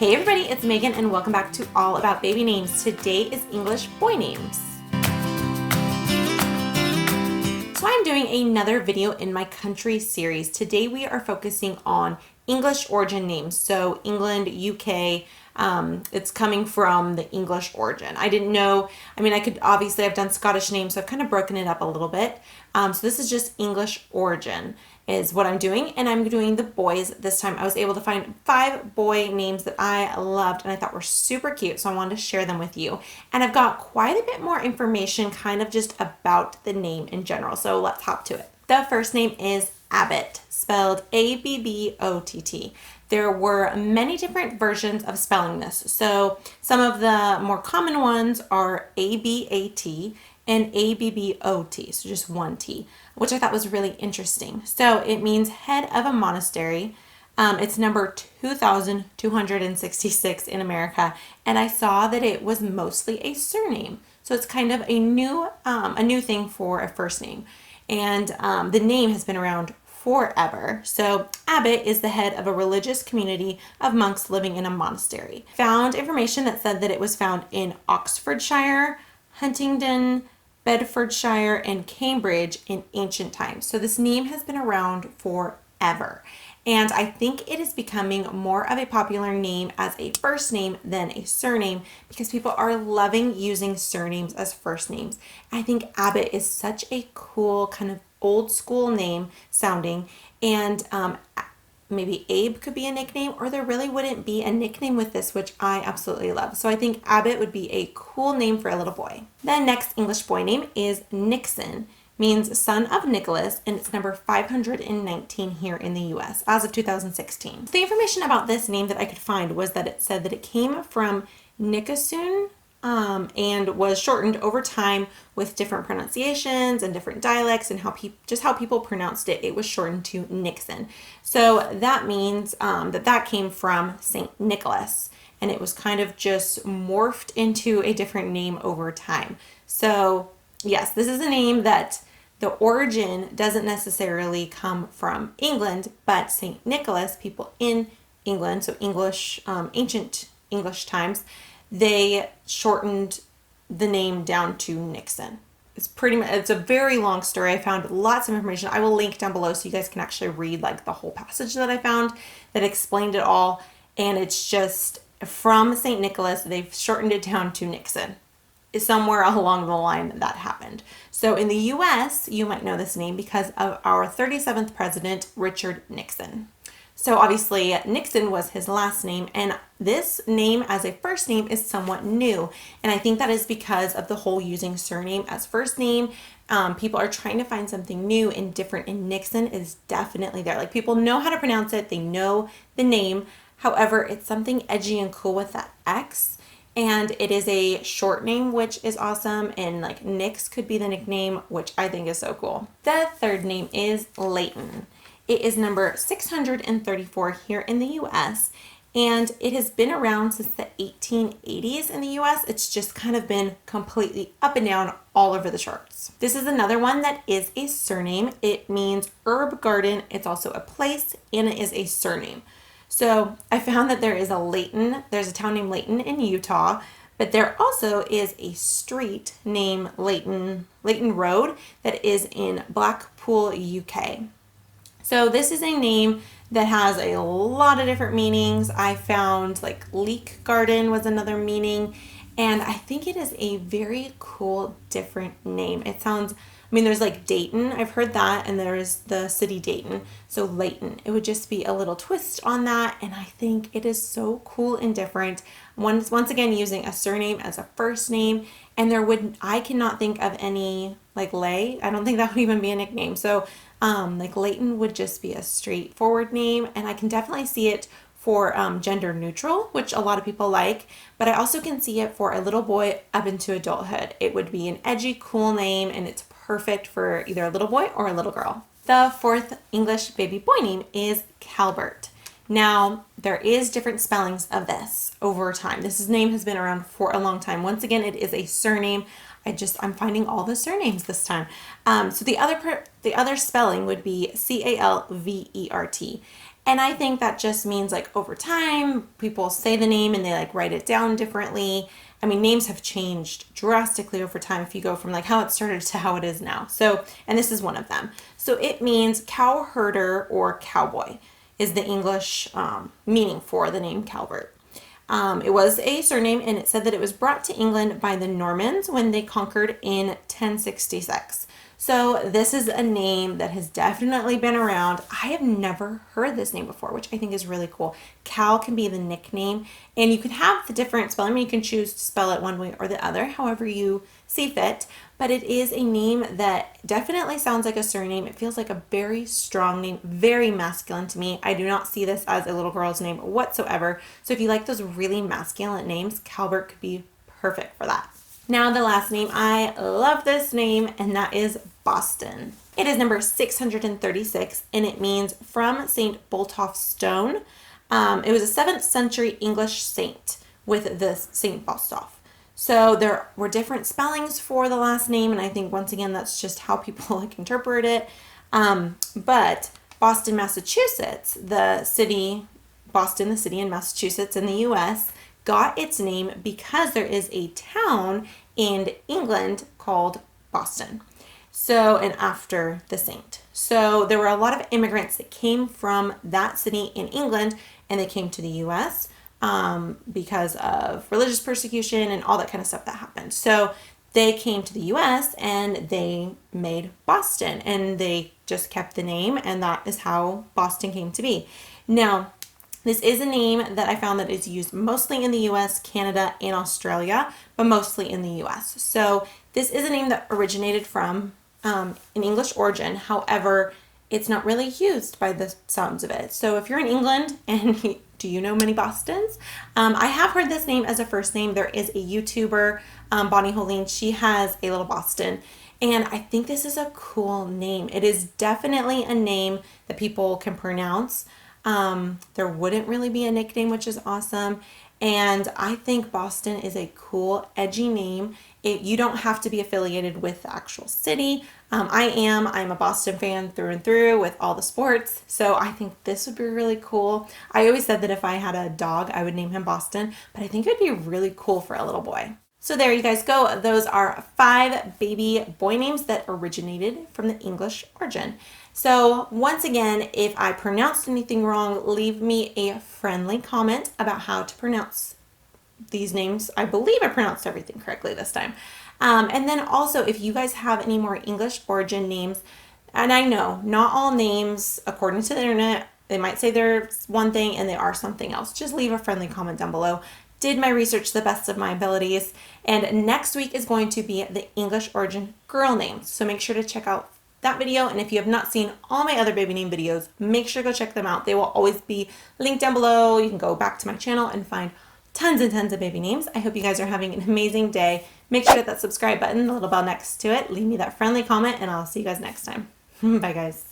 Hey everybody, it's Megan and welcome back to All About Baby Names. Today is English boy names. So I'm doing another video in my country series. Today we are focusing on English origin names. So England, UK, it's coming from the English origin. I didn't know, I could obviously, I've done Scottish names, so I've kind of broken it up a little bit. So this is just English origin is what I'm doing, and I'm doing the boys this time. I was able to find 5 boy names that I loved and I thought were super cute, so I wanted to share them with you. And I've got quite a bit more information kind of just about the name in general, so let's hop to it. The first name is Abbott, spelled A-B-B-O-T-T. There were many different versions of spelling this. So some of the more common ones are A-B-A-T and A-B-B-O-T, so just one T, which I thought was really interesting. So it means head of a monastery. It's number 2,266 in America, and I saw that it was mostly a surname. So it's kind of a new thing for a first name. And the name has been around forever. So Abbott is the head of a religious community of monks living in a monastery. Found information that said that it was found in Oxfordshire, Huntingdon, Bedfordshire, and Cambridge in ancient times. So this name has been around forever. And I think it is becoming more of a popular name as a first name than a surname because people are loving using surnames as first names. I think Abbott is such a cool kind of old school name sounding, and maybe Abe could be a nickname, or there really wouldn't be a nickname with this, which I absolutely love. So I think Abbott would be a cool name for a little boy. The next English boy name is Nixon. Means son of Nicholas, and it's number 519 here in the US as of 2016. The information about this name that I could find was that it said that it came from Nixon and was shortened over time with different pronunciations and different dialects and how people pronounced it. It was shortened to Nixon. So that means that came from St. Nicholas, and it was kind of just morphed into a different name over time. So yes, this is a name that the origin doesn't necessarily come from England, but St. Nicholas, people in England, so English, ancient English times, they shortened the name down to Nixon. It's a very long story. I found lots of information. I will link down below so you guys can actually read like the whole passage that I found that explained it all. And it's just from St. Nicholas, they've shortened it down to Nixon. Somewhere along the line that happened. So in the US, you might know this name because of our 37th president, Richard Nixon. So obviously Nixon was his last name, and this name as a first name is somewhat new. And I think that is because of the whole using surname as first name. People are trying to find something new and different, and Nixon is definitely there. Like, people know how to pronounce it, they know the name. However, it's something edgy and cool with that X. And it is a short name, which is awesome. And like Nix could be the nickname, which I think is so cool. The third name is Layton. It is number 634 here in the US. And it has been around since the 1880s in the US. It's just kind of been completely up and down all over the charts. This is another one that is a surname. It means herb garden. It's also a place, and it is a surname. So I found that there is a Layton, there's a town named Layton in Utah, but there also is a street named Layton Road that is in Blackpool, UK. So this is a name that has a lot of different meanings. I found like leek garden was another meaning, and I think it is a very cool, different name. It sounds, there's like Dayton, I've heard that, and there's the city Dayton. So Layton, it would just be a little twist on that, and I think it is so cool and different. Once again, using a surname as a first name, and I cannot think of any like Lay. I don't think that would even be a nickname. So like Layton would just be a straightforward name, and I can definitely see it for gender neutral, which a lot of people like, but I also can see it for a little boy up into adulthood. It would be an edgy, cool name, and it's perfect for either a little boy or a little girl. The fourth English baby boy name is Calbert. Now, there is different spellings of this over time. This name has been around for a long time. Once again, it is a surname. I'm finding all the surnames this time. So the other spelling would be Calvert, And I think that just means like over time, people say the name and they like write it down differently. I mean, names have changed drastically over time if you go from like how it started to how it is now. So, and this is one of them. So it means cow herder or cowboy is the English meaning for the name Calbert. It was a surname, and it said that it was brought to England by the Normans when they conquered in 1066. So this is a name that has definitely been around. I have never heard this name before, which I think is really cool. Cal can be the nickname, and you can have the different spelling. I mean, you can choose to spell it one way or the other, however you see fit. But it is a name that definitely sounds like a surname. It feels like a very strong name, very masculine to me. I do not see this as a little girl's name whatsoever. So if you like those really masculine names, Calbert could be perfect for that. Now the last name, I love this name, and that is Boston. It is number 636, and it means from St. Botolph's stone. It was a 7th century English saint with the St. Botolph. So there were different spellings for the last name, and I think once again that's just how people like interpret it. But Boston, Massachusetts, the city in Massachusetts in the U.S., got its name because there is a town in England called Boston. So, and after the saint. So there were a lot of immigrants that came from that city in England, and they came to the U.S. Because of religious persecution and all that kind of stuff that happened. So they came to the U.S. and they made Boston, and they just kept the name, and that is how Boston came to be. Now, this is a name that I found that is used mostly in the U.S., Canada, and Australia, but mostly in the U.S. So this is a name that originated from an English origin. However, it's not really used by the sounds of it. So if you're in England and do you know many Bostons? I have heard this name as a first name. There is a YouTuber, Bonnie Holine. She has a little Boston. And I think this is a cool name. It is definitely a name that people can pronounce. There wouldn't really be a nickname, which is awesome. And I think Boston is a cool, edgy name. You don't have to be affiliated with the actual city. I'm a Boston fan through and through with all the sports. So I think this would be really cool. I always said that if I had a dog, I would name him Boston, but I think it would be really cool for a little boy. So there you guys go. Those are 5 baby boy names that originated from the English origin. So once again, if I pronounced anything wrong, leave me a friendly comment about how to pronounce these names. I believe I pronounced everything correctly this time. And then also, if you guys have any more English origin names, and I know not all names, according to the internet, they might say they're one thing and they are something else. Just leave a friendly comment down below. Did my research to the best of my abilities. And next week is going to be the English origin girl names. So make sure to check out that video. And if you have not seen all my other baby name videos, make sure to go check them out. They will always be linked down below. You can go back to my channel and find tons and tons of baby names. I hope you guys are having an amazing day. Make sure to hit that subscribe button, the little bell next to it. Leave me that friendly comment, and I'll see you guys next time. Bye, guys.